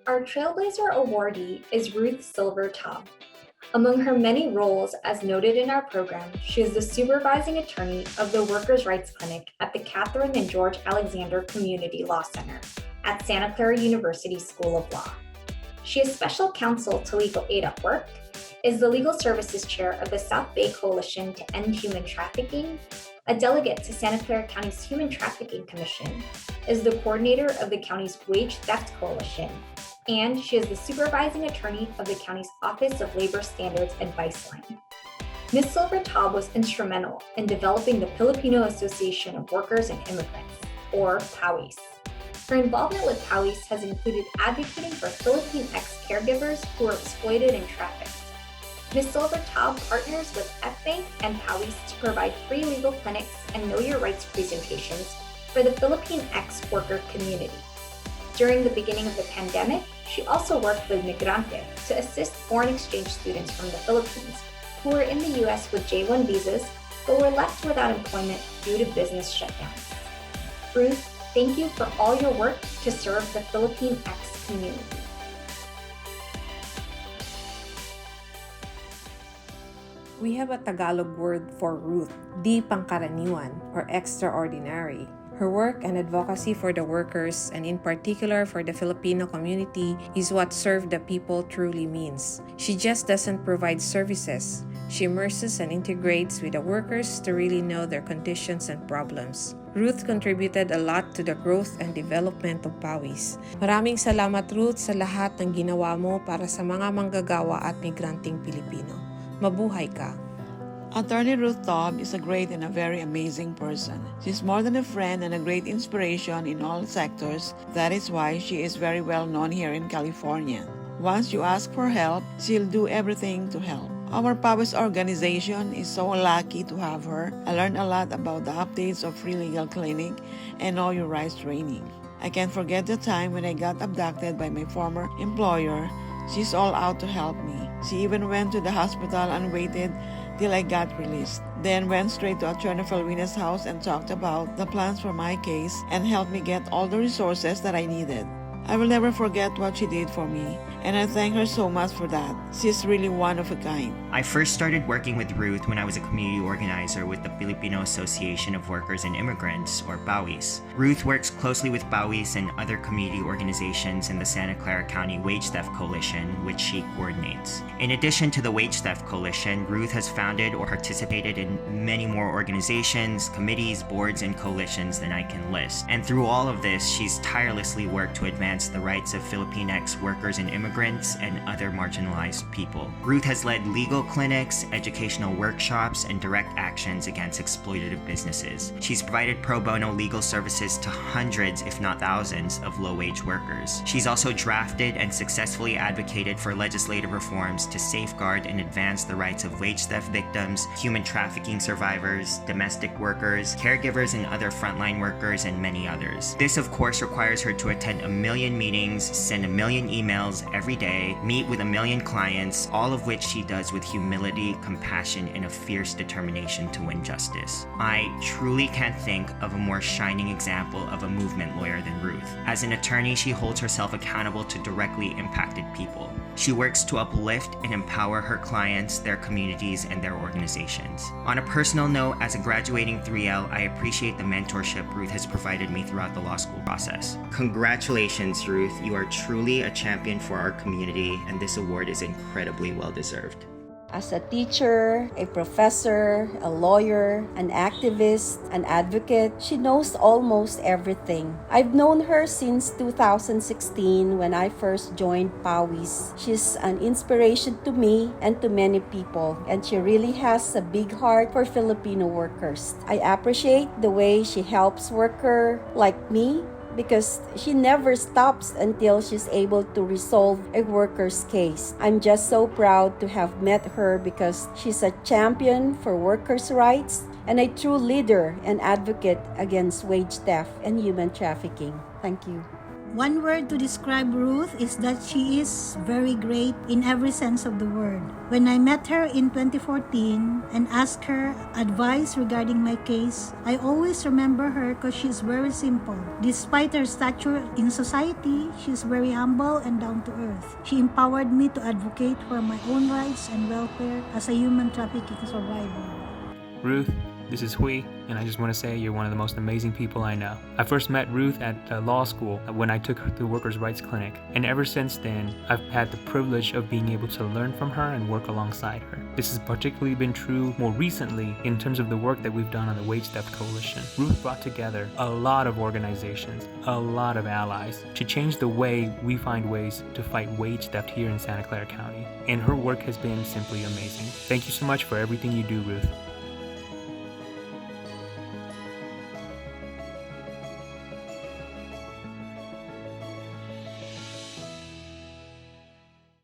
Our Trailblazer awardee is Ruth Taube. Among her many roles, as noted in our program, she is the supervising attorney of the Workers' Rights Clinic at the Catherine and George Alexander Community Law Center at Santa Clara University School of Law. She is special counsel to Legal Aid at Work, is the legal services chair of the South Bay Coalition to End Human Trafficking, a delegate to Santa Clara County's Human Trafficking Commission, is the coordinator of the county's Wage Theft Coalition, and she is the supervising attorney of the county's Office of Labor Standards Advice Line. Ms. Taube was instrumental in developing the Filipino Association of Workers and Immigrants, or PAWIS. Her involvement with PAWIS has included advocating for Philippine-ex caregivers who are exploited and trafficked. Ms. Taube partners with FBANC and PAWIS to provide free legal clinics and Know Your Rights presentations for the Philippine-ex worker community. During the beginning of the pandemic, she also worked with Migrante to assist foreign exchange students from the Philippines who were in the U.S. with J-1 visas but were left without employment due to business shutdowns. Ruth, thank you for all your work to serve the Philippine-ex community. We have a Tagalog word for Ruth, di pangkaraniwan or extraordinary. Her work and advocacy for the workers, and in particular for the Filipino community, is what serve the people truly means. She just doesn't provide services. She immerses and integrates with the workers to really know their conditions and problems. Ruth contributed a lot to the growth and development of PAWIS. Maraming salamat, Ruth, sa lahat ng ginawa mo para sa mga manggagawa at migranteng Pilipino. Mabuhay ka! Attorney Ruth Taube is a great and a very amazing person. She's more than a friend and a great inspiration in all sectors. That is why she is very well known here in California. Once you ask for help, she'll do everything to help. Our PAWIS organization is so lucky to have her. I learned a lot about the updates of Free Legal Clinic and Know Your Rights training. I can't forget the time when I got abducted by my former employer. She's all out to help me. She even went to the hospital and waited till I got released. Then went straight to Attorney Falwina's house and talked about the plans for my case and helped me get all the resources that I needed. I will never forget what she did for me, and I thank her so much for that. She's really one of a kind. I first started working with Ruth when I was a community organizer with the Filipino Association of Workers and Immigrants, or PAWIS. Ruth works closely with PAWIS and other community organizations in the Santa Clara County Wage Theft Coalition, which she coordinates. In addition to the Wage Theft Coalition, Ruth has founded or participated in many more organizations, committees, boards, and coalitions than I can list. And through all of this, she's tirelessly worked to advance the rights of Filipinx workers and immigrants and other marginalized people. Ruth has led legal clinics, educational workshops, and direct actions against exploitative businesses. She's provided pro bono legal services to hundreds, if not thousands, of low-wage workers. She's also drafted and successfully advocated for legislative reforms to safeguard and advance the rights of wage theft victims, human trafficking survivors, domestic workers, caregivers and other frontline workers, and many others. This, of course, requires her to attend a million meetings, send a million emails every day, meet with a million clients, all of which she does with humility, compassion, and a fierce determination to win justice. I truly can't think of a more shining example of a movement lawyer than Ruth. As an attorney, she holds herself accountable to directly impacted people. She works to uplift and empower her clients, their communities, and their organizations. On a personal note, as a graduating 3L, I appreciate the mentorship Ruth has provided me throughout the law school process. Congratulations, Ruth. You are truly a champion for our community, and this award is incredibly well-deserved. As a teacher, a professor, a lawyer, an activist, an advocate, she knows almost everything. I've known her since 2016 when I first joined PAWIS. She's an inspiration to me and to many people, and she really has a big heart for Filipino workers. I appreciate the way she helps workers like me, because she never stops until she's able to resolve a worker's case. I'm just so proud to have met her because she's a champion for workers' rights and a true leader and advocate against wage theft and human trafficking. Thank you. One word to describe Ruth is that she is very great in every sense of the word. When I met her in 2014 and asked her advice regarding my case, I always remember her because she's very simple. Despite her stature in society, she's very humble and down to earth. She empowered me to advocate for my own rights and welfare as a human trafficking survivor. Ruth, this is Hui, and I just want to say you're one of the most amazing people I know. I first met Ruth at law school when I took her to Workers' Rights Clinic, and ever since then, I've had the privilege of being able to learn from her and work alongside her. This has particularly been true more recently in terms of the work that we've done on the Wage Theft Coalition. Ruth brought together a lot of organizations, a lot of allies, to change the way we find ways to fight wage theft here in Santa Clara County, and her work has been simply amazing. Thank you so much for everything you do, Ruth.